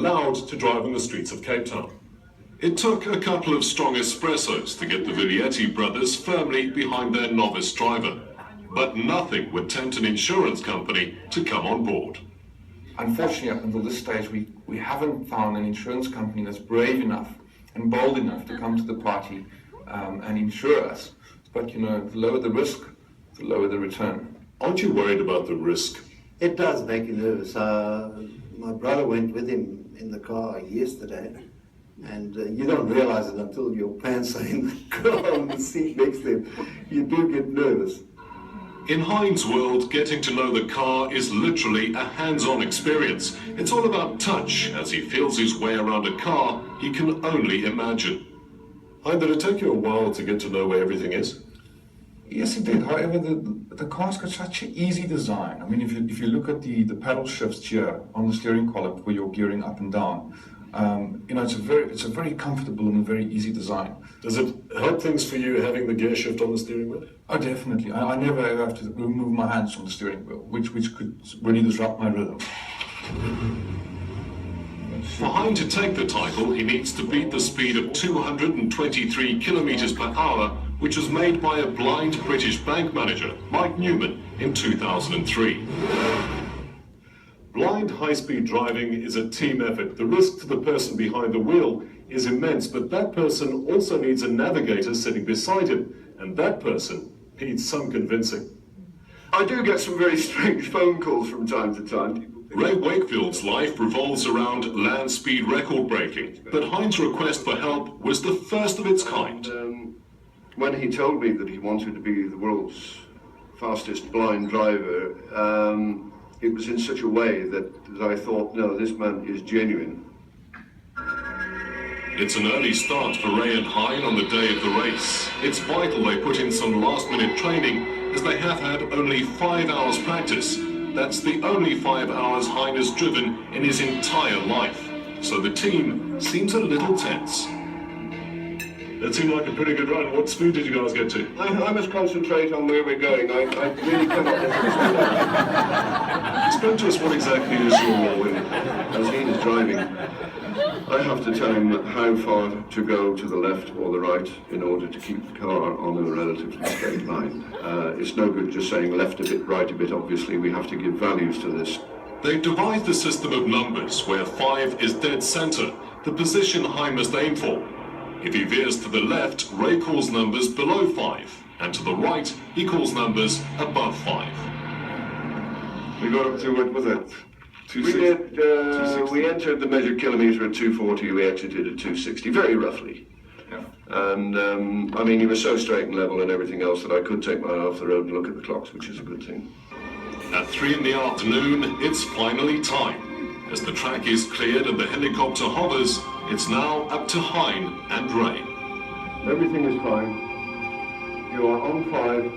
allowed to drive on the streets of Cape Town. It took a couple of strong espressos to get the Viglietti brothers firmly behind their novice driver. But nothing would tempt an insurance company to come on board. Unfortunately, up until this stage, we haven't found an insurance company that's brave enough and bold enough to come to the party and insure us. But, you know, the lower the risk, the lower the return. Aren't you worried about the risk? It does make you nervous. My brother went with him in the car yesterday, and you don't realize it until your pants are in the car on the seat next to him. You do get nervous. In Hein's world, getting to know the car is literally a hands-on experience. It's all about touch as he feels his way around a car he can only imagine. Hein, did it take you a while to get to know where everything is? Yes, it did. However, the car's got such an easy design. I mean, if you look at the paddle shifts here on the steering column where you're gearing up and down, you know, it's a very comfortable and a very easy design. Does it help things for you having the gear shift on the steering wheel? Oh, definitely. I never ever have to remove my hands from the steering wheel, which could really disrupt my rhythm. For Hein to take the title, he needs to beat the speed of 223 kilometers per hour, which was made by a blind British bank manager, Mike Newman, in 2003. Blind high-speed driving is a team effort. The risk to the person behind the wheel is immense, but that person also needs a navigator sitting beside him, and that person needs some convincing. I do get some very strange phone calls from time to time. Ray Wakefield's life revolves around land speed record breaking, but Hein's request for help was the first of its kind. When he told me that he wanted to be the world's fastest blind driver, it was in such a way that I thought, no, this man is genuine. It's an early start for Ray and Hein on the day of the race. It's vital they put in some last-minute training, as they have had only 5 hours practice. That's the only 5 hours Hein has driven in his entire life. So the team seems a little tense. That seemed like a pretty good run. What speed did you guys get to? I must concentrate on where we're going. I really cannot Explain to us what exactly is your role in it. As he is driving, I have to tell him how far to go to the left or the right in order to keep the car on a relatively straight line. It's no good just saying left a bit, right a bit. Obviously, we have to give values to this. They've devised a system of numbers where 5 is dead center, the position Hein must aim for. If he veers to the left, Ray calls numbers below 5, and to the right, he calls numbers above 5. We got up to, what was it? We did, we entered the measured kilometre at 240, we exited at 260, very roughly. Yeah. And, I mean, he was so straight and level and everything else that I could take my eye off the road and look at the clocks, which is a good thing. At 3 in the afternoon, it's finally time. As the track is cleared and the helicopter hovers, it's now up to Hein and Ray. Everything is fine. You are on 5.